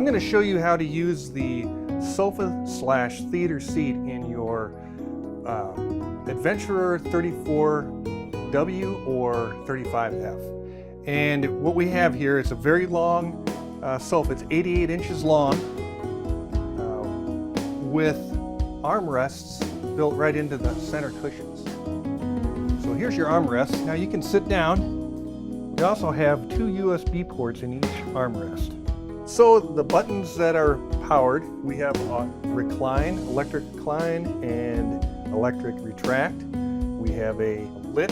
I'm going to show you how to use the sofa/theater seat in your Adventurer 34W or 35F. And what we have here is a very long sofa. It's 88 inches long with armrests built right into the center cushions. So here's your armrest. Now you can sit down. We also have 2 USB ports in each armrest. So the buttons that are powered, we have recline, electric recline, and electric retract. We have a lit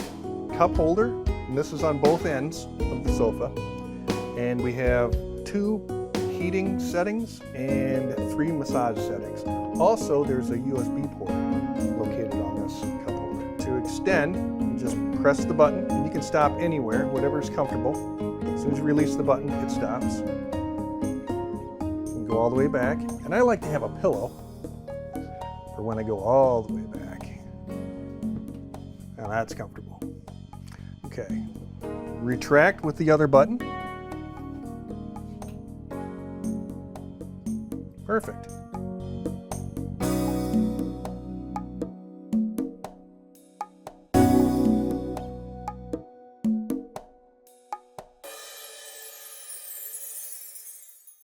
cup holder, and this is on both ends of the sofa. And we have 2 heating settings and 3 massage settings. Also, there's a USB port located on this cup holder. To extend, you just press the button, and you can stop anywhere, whatever is comfortable. As soon as you release the button, it stops. Go all the way back, and I like to have a pillow for when I go all the way back. Now that's comfortable. Okay, retract with the other button. Perfect.